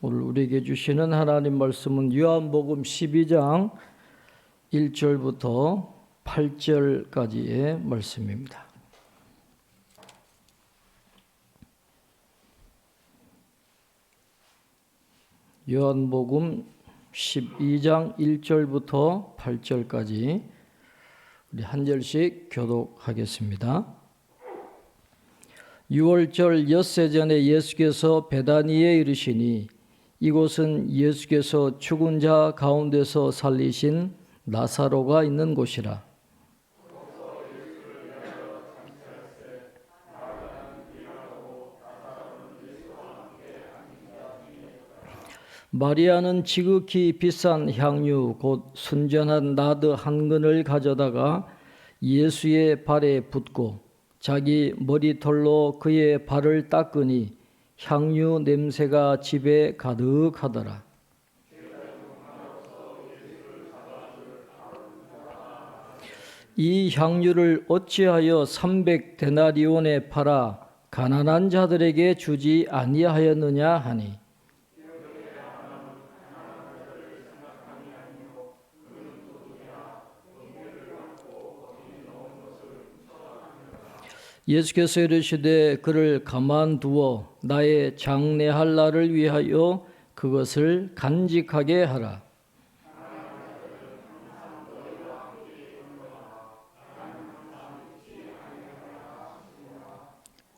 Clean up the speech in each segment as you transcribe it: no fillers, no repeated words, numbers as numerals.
오늘 우리에게 주시는 하나님 말씀은 요한복음 12장 1절부터 8절까지의 말씀입니다. 요한복음 12장 1절부터 8절까지 우리 한 절씩 교독하겠습니다. 6월절 엿새 전에 예수께서 베다니에 이르시니 이곳은 예수께서 죽은 자 가운데서 살리신 나사로가 있는 곳이라. 마리아는 지극히 비싼 향유 곧 순전한 나드 한 근을 가져다가 예수의 발에 붓고 자기 머리털로 그의 발을 닦으니 향유 냄새가 집에 가득하더라. 이 향유를 어찌하여 300데나리온에 팔아 가난한 자들에게 주지 아니하였느냐 하니 예수께서 이르시되 그를 가만두어 나의 장례할 날을 위하여 그것을 간직하게 하라.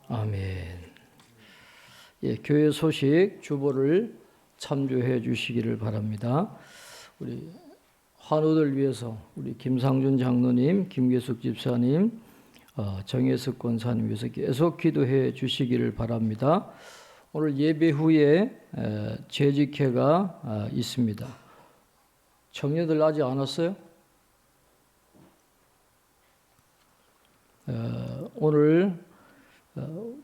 아멘. 교회 소식 주보를 참조해 주시기를 바랍니다. 우리 환우들 위해서 우리 김상준 장로님, 김계숙 집사님, 정혜석 권사님 위해서 계속 기도해 주시기를 바랍니다. 오늘 예배 후에 재직회가 있습니다. 청년들 아직 안 왔어요? 오늘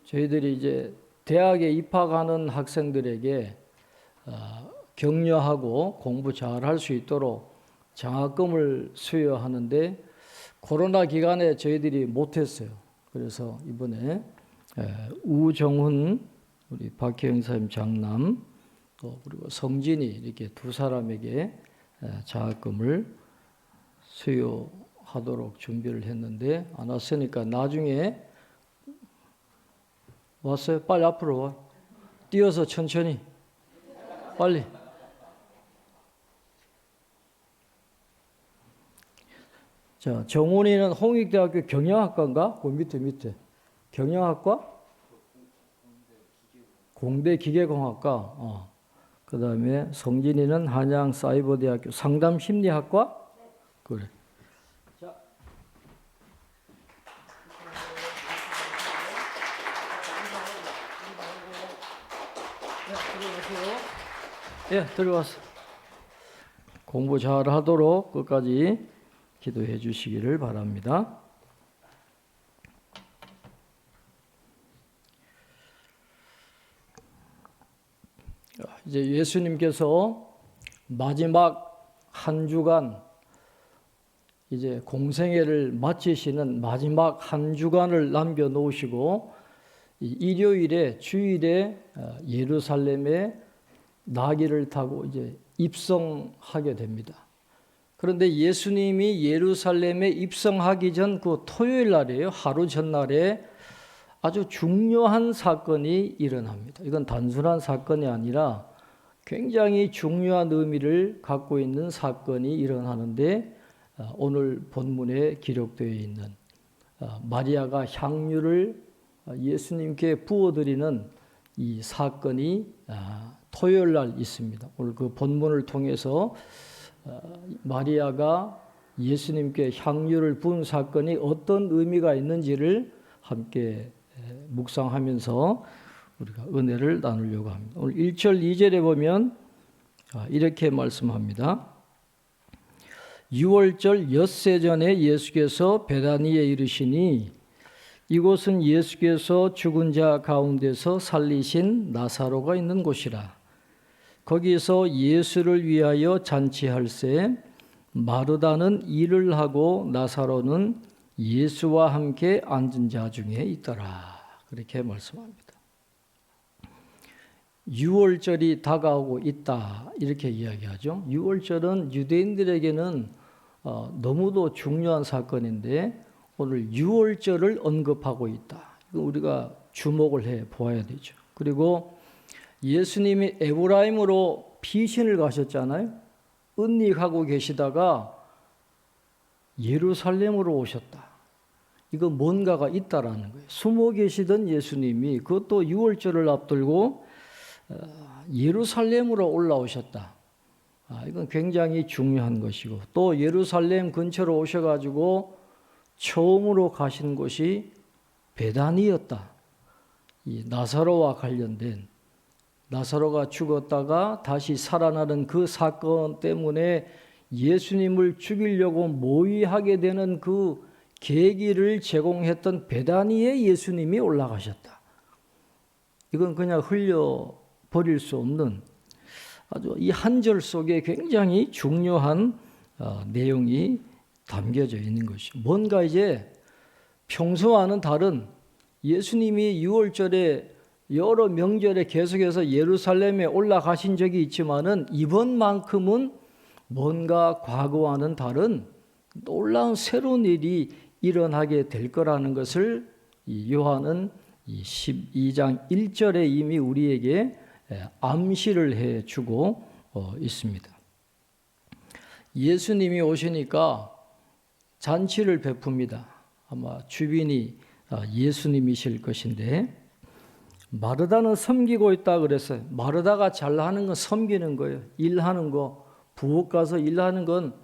저희들이 이제 대학에 입학하는 학생들에게 격려하고 공부 잘할 수 있도록 장학금을 수여하는데 코로나 기간에 저희들이 못했어요. 그래서 이번에 우정훈 우리 박혜영 사님 장남 또 그리고 성진이 이렇게 두 사람에게 장학금을 수여하도록 준비를 했는데 안 왔으니까 나중에 왔어요? 빨리 앞으로 와. 뛰어서 천천히 빨리. 자, 정훈이는 홍익대학교 경영학과인가? 그 밑에 경영학과? 공대기계공학과. 그 다음에 성진이는 한양사이버대학교 상담심리학과? 그래. 자. 들어왔어. 공부 잘 하도록 끝까지 기도해 주시기를 바랍니다. 이제 예수님께서 마지막 한 주간 이제 공생애를 마치시는 마지막 한 주간을 남겨놓으시고 일요일에 주일에 예루살렘에 나귀를 타고 이제 입성하게 됩니다. 그런데 예수님이 예루살렘에 입성하기 전 그 토요일 날이에요. 하루 전날에 아주 중요한 사건이 일어납니다. 이건 단순한 사건이 아니라 굉장히 중요한 의미를 갖고 있는 사건이 일어나는데 오늘 본문에 기록되어 있는 마리아가 향유를 예수님께 부어드리는 이 사건이 토요일 날 있습니다. 오늘 그 본문을 통해서 마리아가 예수님께 향유를 부은 사건이 어떤 의미가 있는지를 함께 묵상하면서 우리가 은혜를 나누려고 합니다. 오늘 1절 2절에 보면 이렇게 말씀합니다. 6월절 엿새 전에 예수께서 베다니에 이르시니 이곳은 예수께서 죽은 자 가운데서 살리신 나사로가 있는 곳이라. 거기서 예수를 위하여 잔치할새 마르다는 일을 하고 나사로는 예수와 함께 앉은 자 중에 있더라. 그렇게 말씀합니다. 유월절이 다가오고 있다 이렇게 이야기하죠. 유월절은 유대인들에게는 너무도 중요한 사건인데 오늘 유월절을 언급하고 있다. 우리가 주목을 해 보아야 되죠. 그리고 예수님이 에브라임으로 피신을 가셨잖아요. 은닉하고 계시다가 예루살렘으로 오셨다. 이거 뭔가가 있다라는 거예요. 숨어 계시던 예수님이 그것도 유월절을 앞두고 예루살렘으로 올라오셨다. 이건 굉장히 중요한 것이고 또 예루살렘 근처로 오셔가지고 처음으로 가신 곳이 베다니였다. 이 나사로와 관련된 나사로가 죽었다가 다시 살아나는 그 사건 때문에 예수님을 죽이려고 모의하게 되는 그 계기를 제공했던 베다니에 예수님이 올라가셨다. 이건 그냥 흘려버릴 수 없는 아주 이 한 절 속에 굉장히 중요한 내용이 담겨져 있는 것이죠. 뭔가 이제 평소와는 다른 예수님이 유월절에 여러 명절에 계속해서 예루살렘에 올라가신 적이 있지만은 이번만큼은 뭔가 과거와는 다른 놀라운 새로운 일이 일어나게 될 거라는 것을 이 요한은 이 12장 1절에 이미 우리에게 암시를 해주고 있습니다. 예수님이 오시니까 잔치를 베풉니다. 아마 주빈이 예수님이실 것인데 마르다는 섬기고 있다 그랬어요. 마르다가 잘하는 건 섬기는 거예요. 일하는 거, 부엌 가서 일하는 건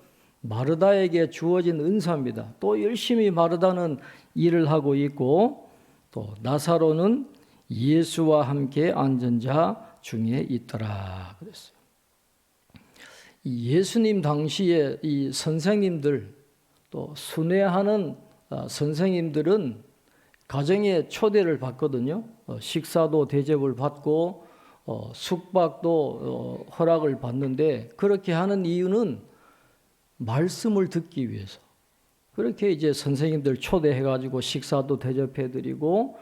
마르다에게 주어진 은사입니다. 또 열심히 마르다는 일을 하고 있고 또 나사로는 예수와 함께 앉은 자 중에 있더라 그랬어요. 예수님 당시에 이 선생님들 또 순회하는 선생님들은 가정에 초대를 받거든요. 식사도 대접을 받고 숙박도 허락을 받는데 그렇게 하는 이유는 말씀을 듣기 위해서. 그렇게 이제 선생님들 초대해가지고 식사도 대접해드리고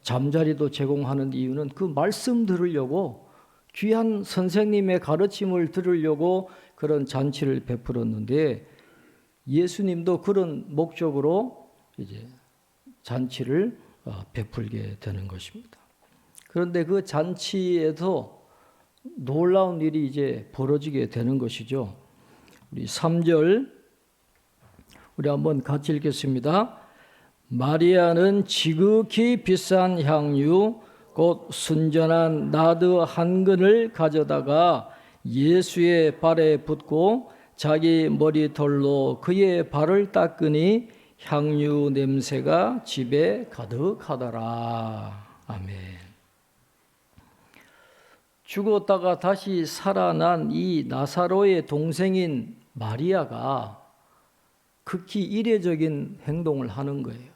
잠자리도 제공하는 이유는 그 말씀 들으려고 귀한 선생님의 가르침을 들으려고 그런 잔치를 베풀었는데 예수님도 그런 목적으로 이제 잔치를 베풀게 되는 것입니다. 그런데 그 잔치에서 놀라운 일이 이제 벌어지게 되는 것이죠. 우리 3절 우리 한번 같이 읽겠습니다. 마리아는 지극히 비싼 향유 곧 순전한 나드 한 근을 가져다가 예수의 발에 붓고 자기 머리털로 그의 발을 닦으니 향유 냄새가 집에 가득하더라. 아멘. 죽었다가 다시 살아난 이 나사로의 동생인 마리아가 극히 이례적인 행동을 하는 거예요.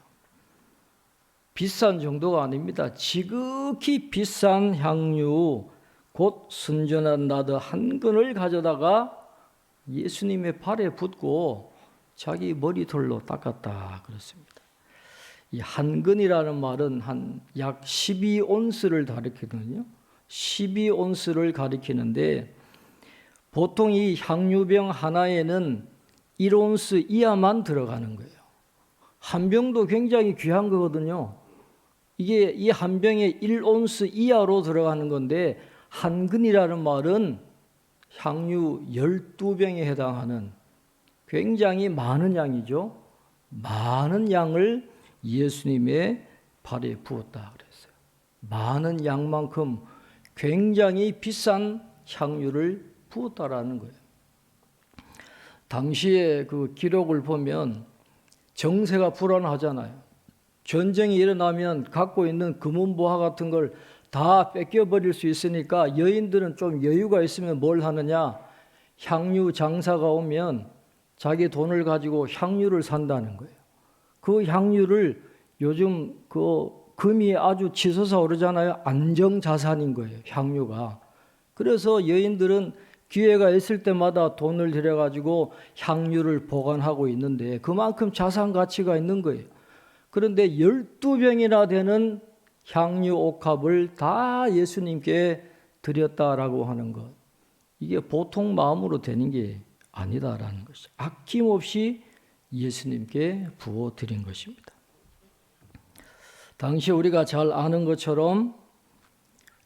비싼 정도가 아닙니다. 지극히 비싼 향유 곧 순전한 나드 한 근을 가져다가 예수님의 발에 붓고 자기 머리털로 닦았다 그렇습니다. 이 한 근이라는 말은 한 약 12온스를 가리키거든요. 12온스를 가리키는데 보통 이 향유병 하나에는 1온스 이하만 들어가는 거예요. 한 병도 굉장히 귀한 거거든요. 이게 이 한 병에 1온스 이하로 들어가는 건데 한 근이라는 말은 향유 12병에 해당하는 굉장히 많은 양이죠. 많은 양을 예수님의 발에 부었다 그랬어요. 많은 양만큼 굉장히 비싼 향유를 부었다라는 거예요. 당시의 그 기록을 보면 정세가 불안하잖아요. 전쟁이 일어나면 갖고 있는 금은보화 같은 걸 다 뺏겨버릴 수 있으니까 여인들은 좀 여유가 있으면 뭘 하느냐? 향유 장사가 오면 자기 돈을 가지고 향유를 산다는 거예요. 그 향유를 요즘 그 금이 아주 치솟아 오르잖아요. 안정자산인 거예요. 향유가. 그래서 여인들은 기회가 있을 때마다 돈을 들여가지고 향유를 보관하고 있는데 그만큼 자산 가치가 있는 거예요. 그런데 12병이나 되는 향유 옥합을 다 예수님께 드렸다라고 하는 것, 이게 보통 마음으로 되는 게 아니다라는 것이죠. 아낌없이 예수님께 부어 드린 것입니다. 당시 우리가 잘 아는 것처럼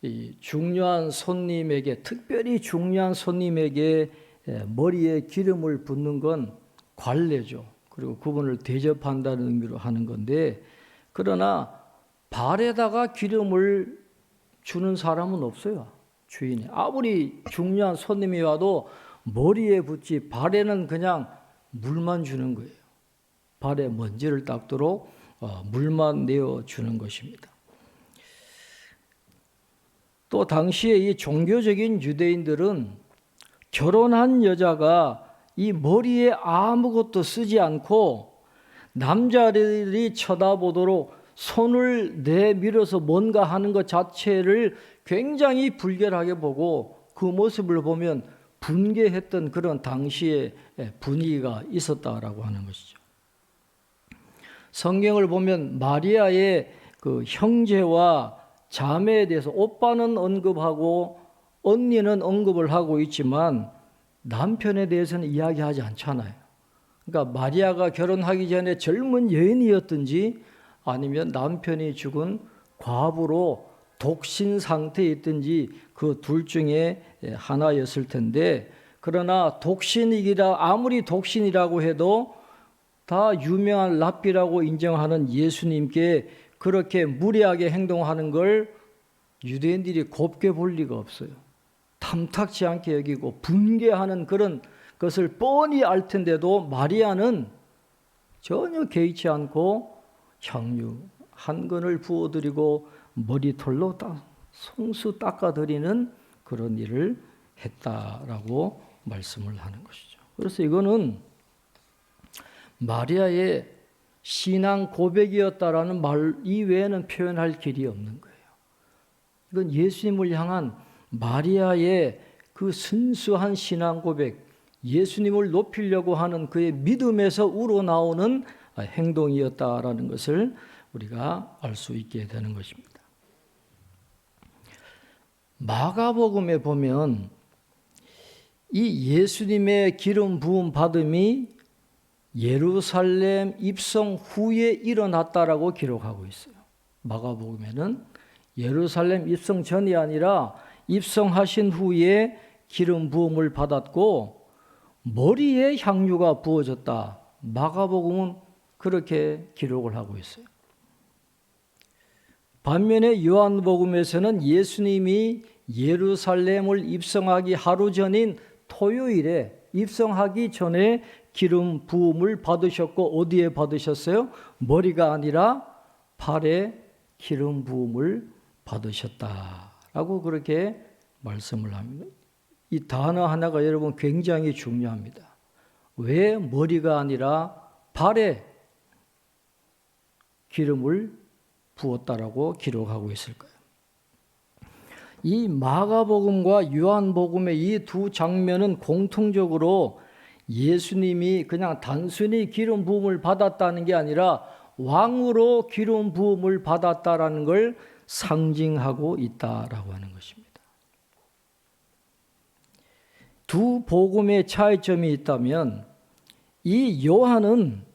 이 중요한 손님에게, 특별히 중요한 손님에게 머리에 기름을 붓는 건 관례죠. 그리고 그분을 대접한다는 의미로 하는 건데, 그러나 발에다가 기름을 주는 사람은 없어요. 주인이 아무리 중요한 손님이 와도 머리에 붓지 발에는 그냥 물만 주는 거예요. 발에 먼지를 닦도록 물만 내어주는 것입니다. 또 당시에 이 종교적인 유대인들은 결혼한 여자가 이 머리에 아무것도 쓰지 않고 남자들이 쳐다보도록 손을 내밀어서 뭔가 하는 것 자체를 굉장히 불결하게 보고, 그 모습을 보면 분개했던 그런 당시의 분위기가 있었다라고 하는 것이죠. 성경을 보면 마리아의 그 형제와 자매에 대해서 오빠는 언급하고 언니는 언급을 하고 있지만 남편에 대해서는 이야기하지 않잖아요. 그러니까 마리아가 결혼하기 전에 젊은 여인이었든지 아니면 남편이 죽은 과부로 독신 상태에 있든지 그 둘 중에 하나였을 텐데, 그러나 아무리 독신이라고 해도 다 유명한 랍비라고 인정하는 예수님께 그렇게 무례하게 행동하는 걸 유대인들이 곱게 볼 리가 없어요. 탐탁지 않게 여기고 분개하는 그런 것을 뻔히 알 텐데도 마리아는 전혀 개의치 않고 향유 한 근을 부어드리고 머리털로 송수 닦아드리는 그런 일을 했다라고 말씀을 하는 것이죠. 그래서 이거는 마리아의 신앙 고백이었다라는 말 이외에는 표현할 길이 없는 거예요. 이건 예수님을 향한 마리아의 그 순수한 신앙 고백, 예수님을 높이려고 하는 그의 믿음에서 우러나오는 행동이었다라는 것을 우리가 알 수 있게 되는 것입니다. 마가복음에 보면 이 예수님의 기름 부음 받음이 예루살렘 입성 후에 일어났다라고 기록하고 있어요. 마가복음에는 예루살렘 입성 전이 아니라 입성하신 후에 기름 부음을 받았고 머리에 향유가 부어졌다. 마가복음은 그렇게 기록을 하고 있어요. 반면에 요한복음에서는 예수님이 예루살렘을 입성하기 하루 전인 토요일에 입성하기 전에 기름 부음을 받으셨고, 어디에 받으셨어요? 머리가 아니라 발에 기름 부음을 받으셨다라고 그렇게 말씀을 합니다. 이 단어 하나가 여러분 굉장히 중요합니다. 왜 머리가 아니라 발에 기름을 부었다라고 기록하고 있을까요? 이 마가복음과 요한복음의 이 두 장면은 공통적으로 예수님이 그냥 단순히 기름 부음을 받았다는 게 아니라 왕으로 기름 부음을 받았다라는 걸 상징하고 있다라고 하는 것입니다. 두 복음의 차이점이 있다면, 이 요한은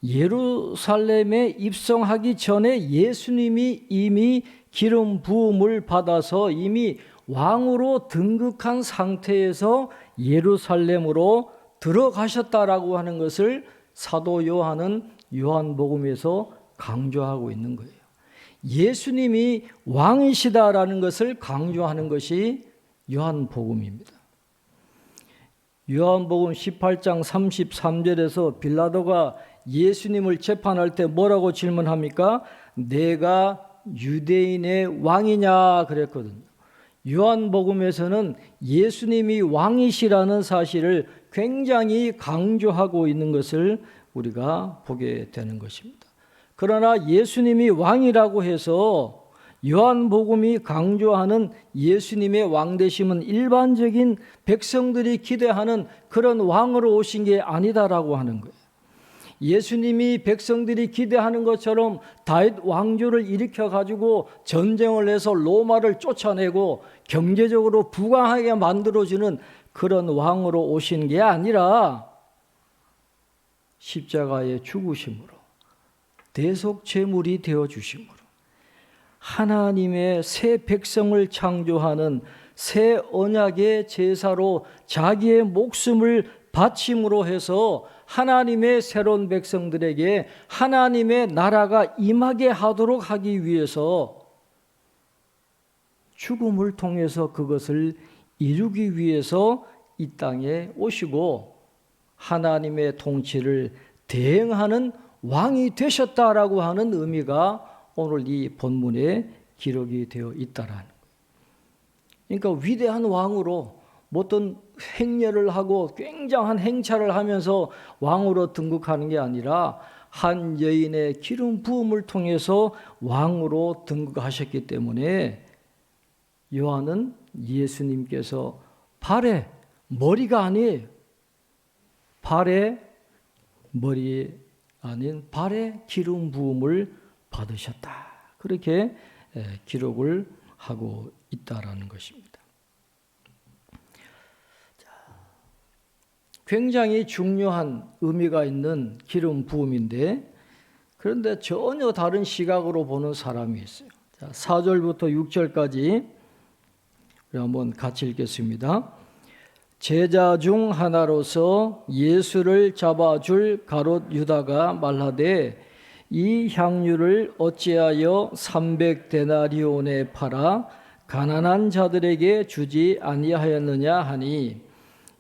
예루살렘에 입성하기 전에 예수님이 이미 기름 부음을 받아서 이미 왕으로 등극한 상태에서 예루살렘으로 들어가셨다라고 하는 것을 사도 요한은 요한복음에서 강조하고 있는 거예요. 예수님이 왕이시다라는 것을 강조하는 것이 요한복음입니다. 요한복음 18장 33절에서 빌라도가 예수님을 재판할 때 뭐라고 질문합니까? 내가 유대인의 왕이냐 그랬거든요. 요한복음에서는 예수님이 왕이시라는 사실을 굉장히 강조하고 있는 것을 우리가 보게 되는 것입니다. 그러나 예수님이 왕이라고 해서 요한복음이 강조하는 예수님의 왕되심은 일반적인 백성들이 기대하는 그런 왕으로 오신 게 아니다라고 하는 거예요. 예수님이 백성들이 기대하는 것처럼 다윗 왕조를 일으켜 가지고 전쟁을 해서 로마를 쫓아내고 경제적으로 부강하게 만들어주는 그런 왕으로 오신 게 아니라 십자가의 죽으심으로 대속제물이 되어주심으로 하나님의 새 백성을 창조하는 새 언약의 제사로 자기의 목숨을 바침으로 해서 하나님의 새로운 백성들에게 하나님의 나라가 임하게 하도록 하기 위해서 죽음을 통해서 그것을 이루기 위해서 이 땅에 오시고 하나님의 통치를 대행하는 왕이 되셨다라고 하는 의미가 오늘 이 본문에 기록이 되어 있다라는 거예요. 그러니까 위대한 왕으로 어떤 행렬을 하고 굉장한 행차를 하면서 왕으로 등극하는 게 아니라 한 여인의 기름 부음을 통해서 왕으로 등극하셨기 때문에 요한은 예수님께서 발에 머리가 아니에요. 발에 머리 아닌 발에 기름 부음을 받으셨다. 그렇게 기록을 하고 있다라는 것입니다. 굉장히 중요한 의미가 있는 기름 부음인데 그런데 전혀 다른 시각으로 보는 사람이 있어요. 4절부터 6절까지 우리 한번 같이 읽겠습니다. 제자 중 하나로서 예수를 잡아줄 가롯 유다가 말하되 이 향유를 어찌하여 300데나리온에 팔아 가난한 자들에게 주지 아니하였느냐 하니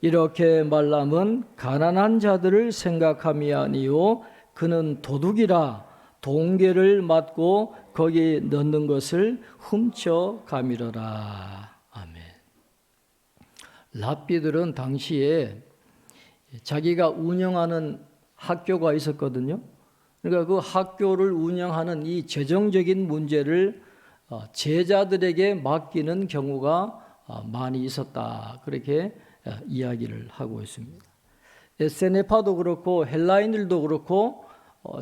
이렇게 말람은 가난한 자들을 생각함이 아니요 그는 도둑이라 동계를 맞고 거기 넣는 것을 훔쳐 가미러라. 아멘. 랍비들은 당시에 자기가 운영하는 학교가 있었거든요. 그러니까 그 학교를 운영하는 이 재정적인 문제를 제자들에게 맡기는 경우가 많이 있었다. 그렇게 이야기를 하고 있습니다. 세네파도 그렇고 헬라인들도 그렇고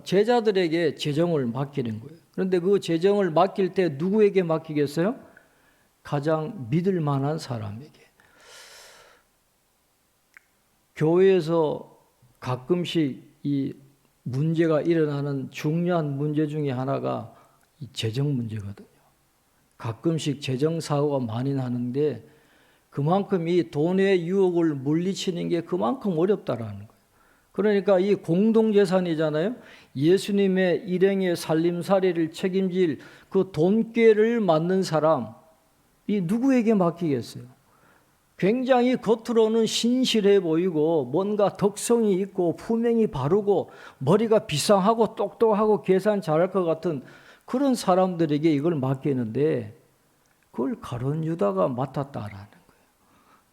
제자들에게 재정을 맡기는 거예요. 그런데 그 재정을 맡길 때 누구에게 맡기겠어요? 가장 믿을 만한 사람에게. 교회에서 가끔씩 이 문제가 일어나는 중요한 문제 중에 하나가 이 재정 문제거든요. 가끔씩 재정 사고가 많이 나는데 그만큼 이 돈의 유혹을 물리치는 게 그만큼 어렵다라는 거예요. 그러니까 이 공동재산이잖아요. 예수님의 일행의 살림살이를 책임질 그 돈꾀를 맡는 사람이 누구에게 맡기겠어요? 굉장히 겉으로는 신실해 보이고 뭔가 덕성이 있고 품행이 바르고 머리가 비상하고 똑똑하고 계산 잘할 것 같은 그런 사람들에게 이걸 맡기는데 그걸 가룟 유다가 맡았다라는 거예요.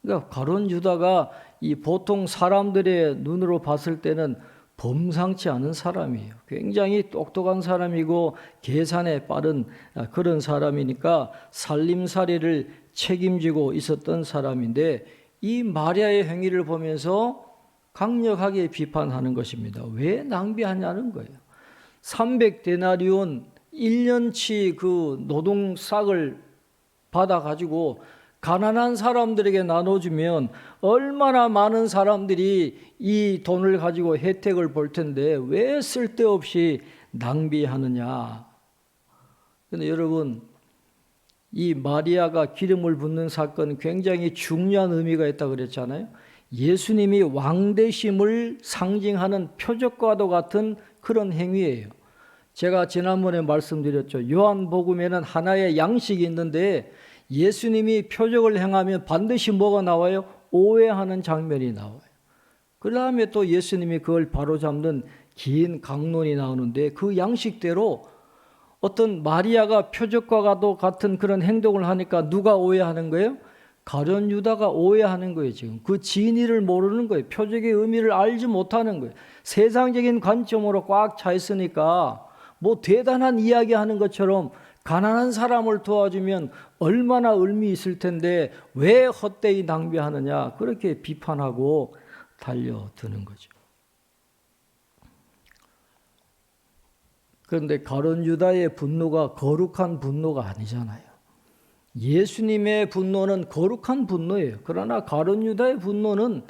그러니까 가룟 유다가 이 보통 사람들의 눈으로 봤을 때는 범상치 않은 사람이에요. 굉장히 똑똑한 사람이고 계산에 빠른 그런 사람이니까 살림살이를 책임지고 있었던 사람인데 이 마리아의 행위를 보면서 강력하게 비판하는 것입니다. 왜 낭비하냐는 거예요. 300데나리온 1년치 그 노동싹을 받아가지고 가난한 사람들에게 나눠주면 얼마나 많은 사람들이 이 돈을 가지고 혜택을 볼 텐데 왜 쓸데없이 낭비하느냐. 그런데 여러분 이 마리아가 기름을 붓는 사건은 굉장히 중요한 의미가 있다고 그랬잖아요. 예수님이 왕되심을 상징하는 표적과도 같은 그런 행위예요. 제가 지난번에 말씀드렸죠. 요한복음에는 하나의 양식이 있는데 예수님이 표적을 행하면 반드시 뭐가 나와요? 오해하는 장면이 나와요. 그 다음에 또 예수님이 그걸 바로잡는 긴 강론이 나오는데 그 양식대로 어떤 마리아가 표적과도 같은 그런 행동을 하니까 누가 오해하는 거예요? 가룟 유다가 오해하는 거예요. 지금 그 진의를 모르는 거예요. 표적의 의미를 알지 못하는 거예요. 세상적인 관점으로 꽉 차 있으니까 뭐 대단한 이야기하는 것처럼 가난한 사람을 도와주면 얼마나 의미 있을 텐데 왜 헛되이 낭비하느냐 그렇게 비판하고 달려드는 거죠. 그런데 가룟 유다의 분노가 거룩한 분노가 아니잖아요. 예수님의 분노는 거룩한 분노예요. 그러나 가룟 유다의 분노는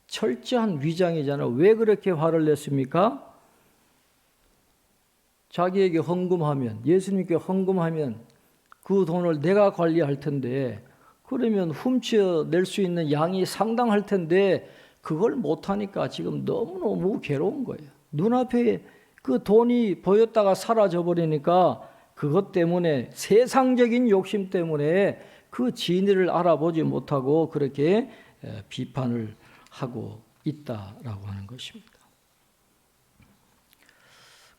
철저한 위장이잖아요. 왜 그렇게 화를 냈습니까? 자기에게 헌금하면, 예수님께 헌금하면 그 돈을 내가 관리할 텐데, 그러면 훔쳐낼 수 있는 양이 상당할 텐데 그걸 못하니까 지금 너무너무 괴로운 거예요. 눈앞에 그 돈이 보였다가 사라져 버리니까 그것 때문에, 세상적인 욕심 때문에 그 진리를 알아보지 못하고 그렇게 비판을 하고 있다라고 하는 것입니다.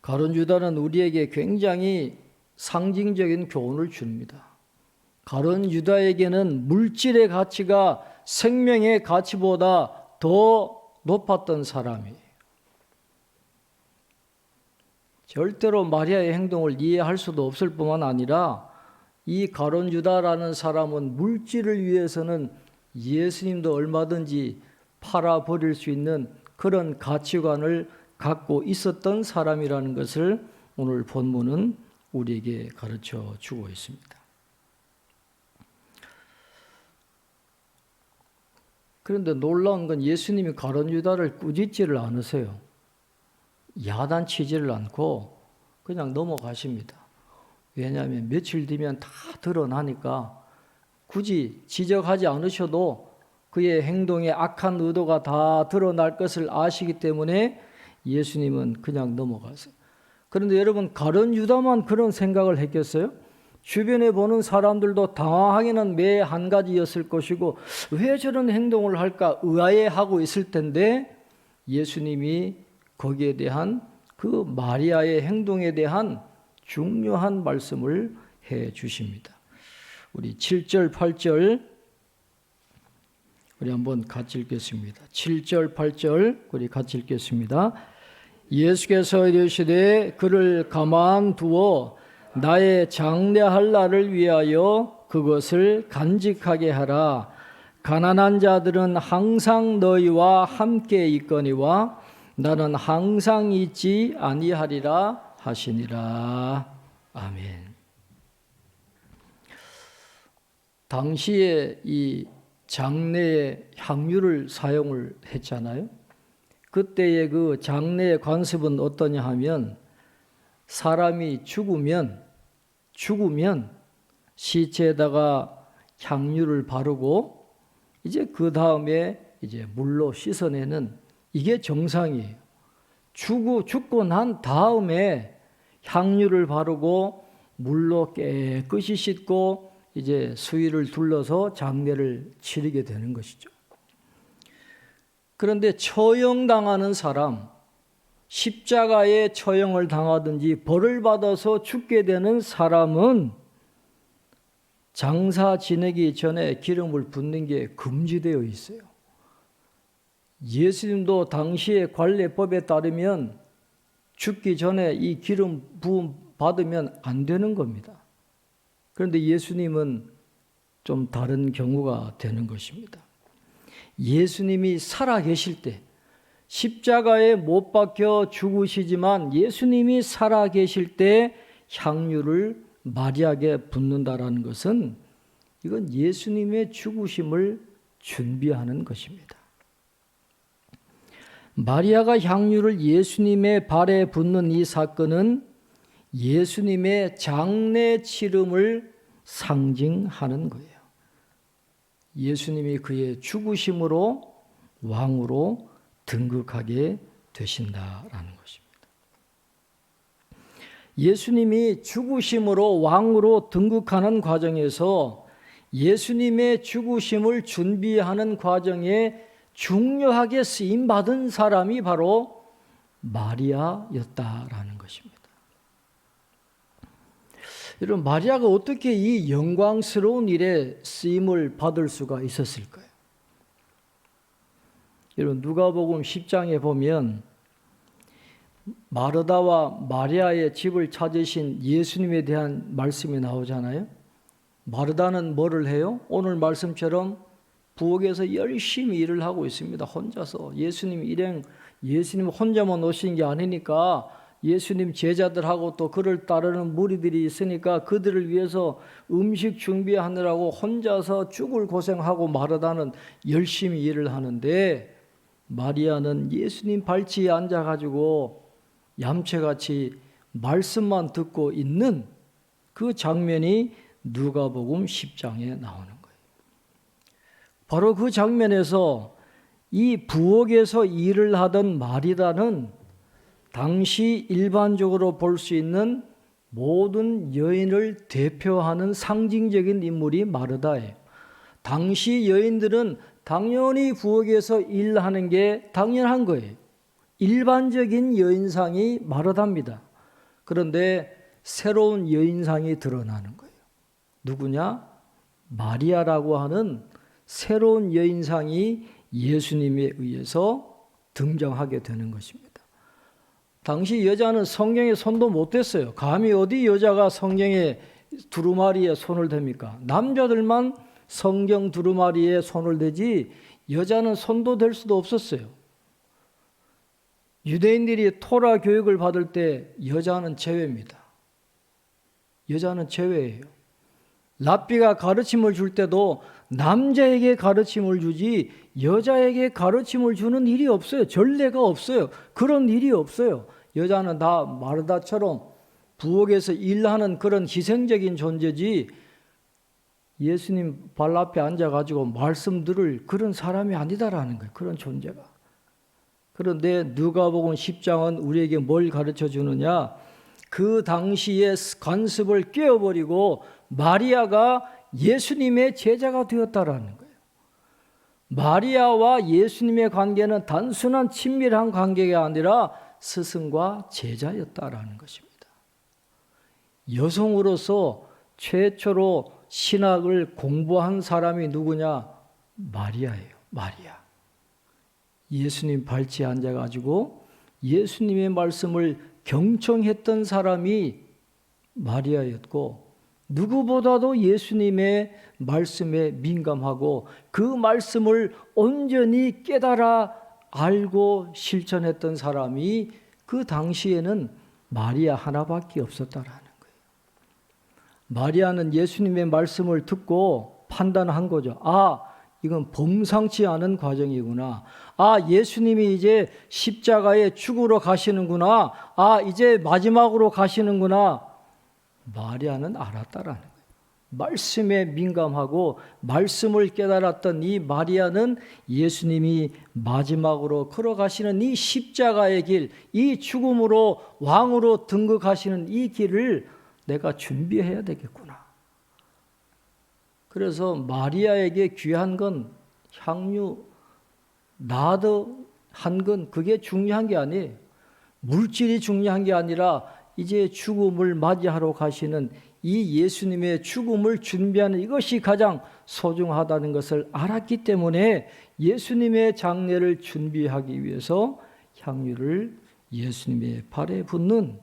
가룟 유다는 우리에게 굉장히 상징적인 교훈을 줍니다. 가룟 유다에게는 물질의 가치가 생명의 가치보다 더 높았던 사람이에요. 절대로 마리아의 행동을 이해할 수도 없을 뿐만 아니라 이 가룟 유다라는 사람은 물질을 위해서는 예수님도 얼마든지 팔아버릴 수 있는 그런 가치관을 갖고 있었던 사람이라는 것을 오늘 본문은 우리에게 가르쳐 주고 있습니다. 그런데 놀라운 건 예수님이 가룟 유다를 꾸짖지를 않으세요. 야단치지를 않고 그냥 넘어가십니다. 왜냐하면 며칠 뒤면 다 드러나니까 굳이 지적하지 않으셔도 그의 행동에 악한 의도가 다 드러날 것을 아시기 때문에 예수님은 그냥 넘어가세요. 그런데 여러분, 가룟 유다만 그런 생각을 했겠어요? 주변에 보는 사람들도 당황하기는 매 한 가지였을 것이고, 왜 저런 행동을 할까 의아해하고 있을 텐데 예수님이 거기에 대한 그 마리아의 행동에 대한 중요한 말씀을 해 주십니다. 우리 7절, 8절 우리 한번 같이 읽겠습니다. 7절, 8절 우리 같이 읽겠습니다. 예수께서 이르시되 그를 가만두어 나의 장례할 날을 위하여 그것을 간직하게 하라. 가난한 자들은 항상 너희와 함께 있거니와 나는 항상 있지 아니하리라 하시니라. 아멘. 당시에 이 장례에 향유를 사용을 했잖아요. 그때의 그 장례의 관습은 어떠냐 하면, 사람이 죽으면 시체에다가 향유를 바르고 이제 그 다음에 이제 물로 씻어내는, 이게 정상이에요. 죽고 난 다음에 향유를 바르고 물로 깨끗이 씻고 이제 수의를 둘러서 장례를 치르게 되는 것이죠. 그런데 처형당하는 사람, 십자가에 처형을 당하든지 벌을 받아서 죽게 되는 사람은 장사 지내기 전에 기름을 붓는 게 금지되어 있어요. 예수님도 당시의 관례법에 따르면 죽기 전에 이 기름 부음 받으면 안 되는 겁니다. 그런데 예수님은 좀 다른 경우가 되는 것입니다. 예수님이 살아계실 때, 십자가에 못 박혀 죽으시지만 예수님이 살아계실 때 향유를 마리아에게 붓는다라는 것은, 이건 예수님의 죽으심을 준비하는 것입니다. 마리아가 향유를 예수님의 발에 붓는 이 사건은 예수님의 장례 치름을 상징하는 거예요. 예수님이 그의 죽으심으로 왕으로 등극하게 되신다라는 것입니다. 예수님이 죽으심으로 왕으로 등극하는 과정에서 예수님의 죽으심을 준비하는 과정에 중요하게 쓰임받은 사람이 바로 마리아였다라는 것입니다. 여러분, 마리아가 어떻게 이 영광스러운 일에 쓰임을 받을 수가 있었을까요? 여러분, 누가복음 10장에 보면 마르다와 마리아의 집을 찾으신 예수님에 대한 말씀이 나오잖아요. 마르다는 뭐를 해요? 오늘 말씀처럼 부엌에서 열심히 일을 하고 있습니다. 혼자서. 예수님 혼자만 오신 게 아니니까 예수님 제자들하고 또 그를 따르는 무리들이 있으니까 그들을 위해서 음식 준비하느라고 혼자서 죽을 고생하고 마르다는 열심히 일을 하는데, 마리아는 예수님 발치에 앉아가지고 얌체같이 말씀만 듣고 있는 그 장면이 누가복음 10장에 나오는 거예요. 바로 그 장면에서 이 부엌에서 일을 하던 마리아는 당시 일반적으로 볼 수 있는 모든 여인을 대표하는 상징적인 인물이 마르다예요. 당시 여인들은 당연히 부엌에서 일하는 게 당연한 거예요. 일반적인 여인상이 마르다입니다. 그런데 새로운 여인상이 드러나는 거예요. 누구냐? 마리아라고 하는 새로운 여인상이 예수님에 의해서 등장하게 되는 것입니다. 당시 여자는 성경에 손도 못 댔어요. 감히 어디 여자가 성경에 두루마리에 손을 댑니까? 남자들만 성경 두루마리에 손을 대지 여자는 손도 댈 수도 없었어요. 유대인들이 토라 교육을 받을 때 여자는 제외입니다. 여자는 제외예요. 랍비가 가르침을 줄 때도 남자에게 가르침을 주지 여자에게 가르침을 주는 일이 없어요. 전례가 없어요. 그런 일이 없어요. 여자는 다 마르다처럼 부엌에서 일하는 그런 희생적인 존재지 예수님 발 앞에 앉아가지고 말씀 들을 그런 사람이 아니다라는 거예요. 그런 존재가. 그런데 누가복음 10장은 우리에게 뭘 가르쳐 주느냐? 그 당시의 관습을 깨어버리고 마리아가 예수님의 제자가 되었다라는 거예요. 마리아와 예수님의 관계는 단순한 친밀한 관계가 아니라 스승과 제자였다라는 것입니다. 여성으로서 최초로 신학을 공부한 사람이 누구냐? 마리아예요. 마리아. 예수님 발치에 앉아가지고 예수님의 말씀을 경청했던 사람이 마리아였고, 누구보다도 예수님의 말씀에 민감하고 그 말씀을 온전히 깨달아 알고 실천했던 사람이 그 당시에는 마리아 하나밖에 없었다라는 거예요. 마리아는 예수님의 말씀을 듣고 판단한 거죠. 아, 이건 범상치 않은 과정이구나. 아, 예수님이 이제 십자가에 죽으러 가시는구나. 아, 이제 마지막으로 가시는구나. 마리아는 알았다라는 거예요. 말씀에 민감하고 말씀을 깨달았던 이 마리아는 예수님이 마지막으로 걸어가시는 이 십자가의 길, 이 죽음으로 왕으로 등극하시는 이 길을 내가 준비해야 되겠구나. 그래서 마리아에게 귀한 건 향유, 나도 한 건 그게 중요한 게 아니에요. 물질이 중요한 게 아니라 이제 죽음을 맞이하러 가시는 이 예수님의 죽음을 준비하는 이것이 가장 소중하다는 것을 알았기 때문에 예수님의 장례를 준비하기 위해서 향유를 예수님의 발에 붓는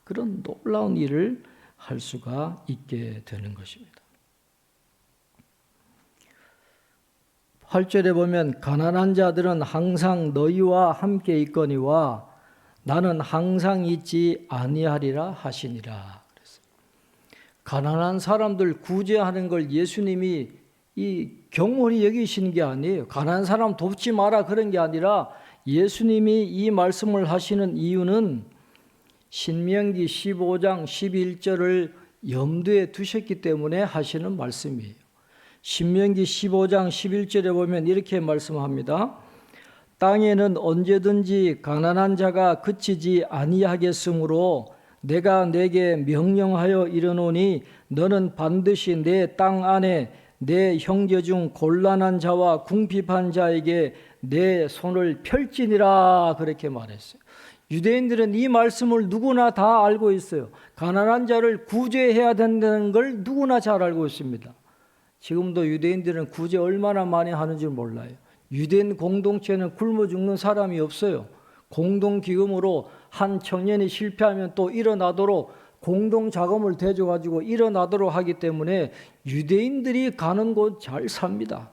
그런 놀라운 일을 할 수가 있게 되는 것입니다. 8절에 보면 가난한 자들은 항상 너희와 함께 있거니와 나는 항상 있지 아니하리라 하시니라. 가난한 사람들 구제하는 걸 예수님이 이 경홀히 여기시는 게 아니에요. 가난한 사람 돕지 마라 그런 게 아니라 예수님이 이 말씀을 하시는 이유는 신명기 15장 11절을 염두에 두셨기 때문에 하시는 말씀이에요. 신명기 15장 11절에 보면 이렇게 말씀합니다. 땅에는 언제든지 가난한 자가 그치지 아니하겠으므로 내가 내게 명령하여 이르노니 너는 반드시 내 땅 안에 내 형제 중 곤란한 자와 궁핍한 자에게 내 손을 펼지니라 그렇게 말했어요. 유대인들은 이 말씀을 누구나 다 알고 있어요. 가난한 자를 구제해야 된다는 걸 누구나 잘 알고 있습니다. 지금도 유대인들은 구제 얼마나 많이 하는지 몰라요. 유대인 공동체는 굶어 죽는 사람이 없어요. 공동기금으로 한 청년이 실패하면 또 일어나도록 공동자금을 대줘가지고 일어나도록 하기 때문에 유대인들이 가는 곳 잘 삽니다.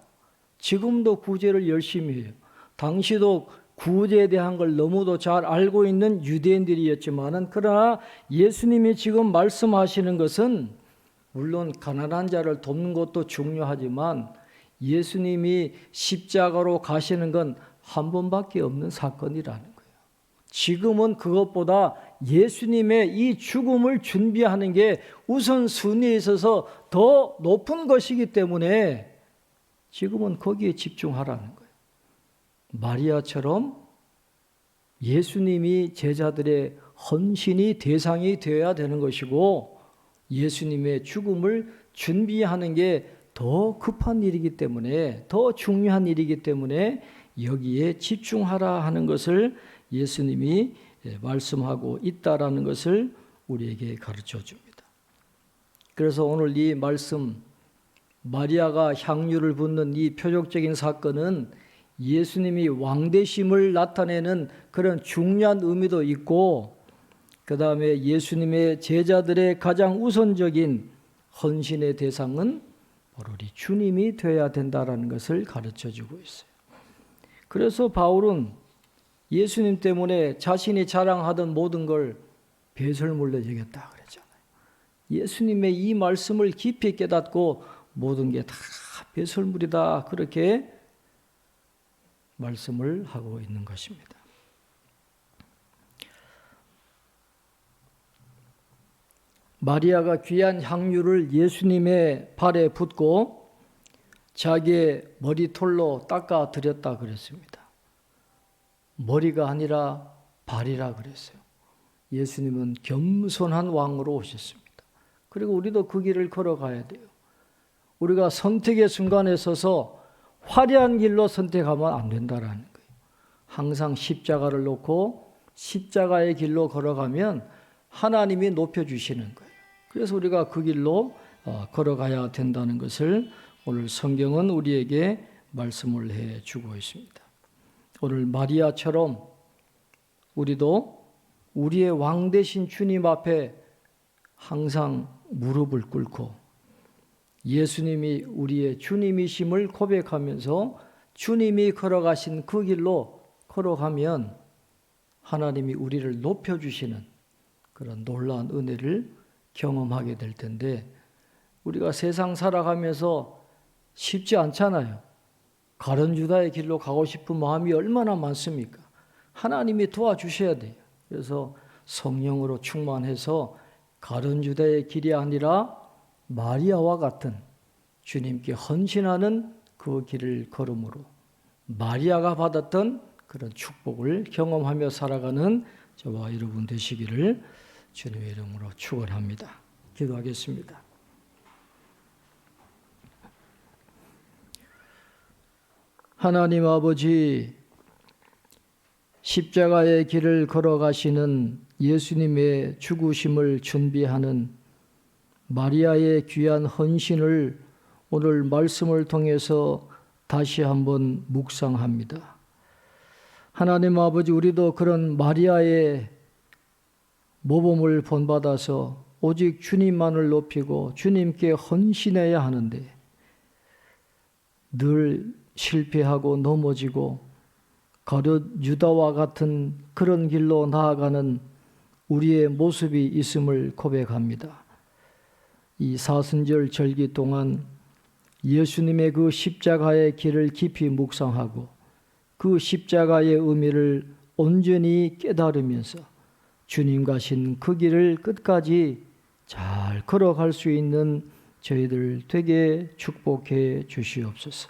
지금도 구제를 열심히 해요. 당시도 구제에 대한 걸 너무도 잘 알고 있는 유대인들이었지만은, 그러나 예수님이 지금 말씀하시는 것은 물론 가난한 자를 돕는 것도 중요하지만 예수님이 십자가로 가시는 건 한 번밖에 없는 사건이라는 거예요. 지금은 그것보다 예수님의 이 죽음을 준비하는 게 우선순위에 있어서 더 높은 것이기 때문에 지금은 거기에 집중하라는 거예요. 마리아처럼 예수님이 제자들의 헌신이 대상이 되어야 되는 것이고, 예수님의 죽음을 준비하는 게 더 급한 일이기 때문에, 더 중요한 일이기 때문에 여기에 집중하라 하는 것을 예수님이 말씀하고 있다라는 것을 우리에게 가르쳐 줍니다. 그래서 오늘 이 말씀, 마리아가 향유를 붓는 이 표적적인 사건은 예수님이 왕되심을 나타내는 그런 중요한 의미도 있고, 그 다음에 예수님의 제자들의 가장 우선적인 헌신의 대상은 바로 우리 주님이 되어야 된다는 것을 가르쳐 주고 있어요. 그래서 바울은 예수님 때문에 자신이 자랑하던 모든 걸 배설물로 여겼다 그랬잖아요. 예수님의 이 말씀을 깊이 깨닫고 모든 게 다 배설물이다, 그렇게 말씀을 하고 있는 것입니다. 마리아가 귀한 향유를 예수님의 발에 붓고 자기의 머리털로 닦아 드렸다 그랬습니다. 머리가 아니라 발이라 그랬어요. 예수님은 겸손한 왕으로 오셨습니다. 그리고 우리도 그 길을 걸어가야 돼요. 우리가 선택의 순간에 서서 화려한 길로 선택하면 안 된다라는 거예요. 항상 십자가를 놓고 십자가의 길로 걸어가면 하나님이 높여주시는 거예요. 그래서 우리가 그 길로 걸어가야 된다는 것을 오늘 성경은 우리에게 말씀을 해주고 있습니다. 오늘 마리아처럼 우리도 우리의 왕 되신 주님 앞에 항상 무릎을 꿇고 예수님이 우리의 주님이심을 고백하면서 주님이 걸어가신 그 길로 걸어가면 하나님이 우리를 높여주시는 그런 놀라운 은혜를 경험하게 될 텐데, 우리가 세상 살아가면서 쉽지 않잖아요. 가룟 유다의 길로 가고 싶은 마음이 얼마나 많습니까? 하나님이 도와주셔야 돼요. 그래서 성령으로 충만해서 가룟 유다의 길이 아니라 마리아와 같은 주님께 헌신하는 그 길을 걸음으로 마리아가 받았던 그런 축복을 경험하며 살아가는 저와 여러분 되시기를 주님의 이름으로 축원합니다. 기도하겠습니다. 하나님 아버지, 십자가의 길을 걸어가시는 예수님의 죽으심을 준비하는 마리아의 귀한 헌신을 오늘 말씀을 통해서 다시 한번 묵상합니다. 하나님 아버지, 우리도 그런 마리아의 모범을 본받아서 오직 주님만을 높이고 주님께 헌신해야 하는데 늘 실패하고 넘어지고 가룟 유다와 같은 그런 길로 나아가는 우리의 모습이 있음을 고백합니다. 이 사순절 절기 동안 예수님의 그 십자가의 길을 깊이 묵상하고 그 십자가의 의미를 온전히 깨달으면서 주님 가신 그 길을 끝까지 잘 걸어갈 수 있는 저희들 되게 축복해 주시옵소서.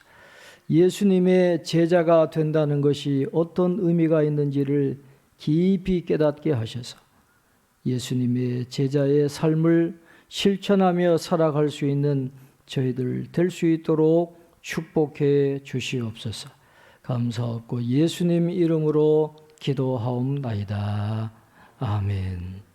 예수님의 제자가 된다는 것이 어떤 의미가 있는지를 깊이 깨닫게 하셔서 예수님의 제자의 삶을 실천하며 살아갈 수 있는 저희들 될 수 있도록 축복해 주시옵소서. 감사하고 예수님 이름으로 기도하옵나이다. 아멘.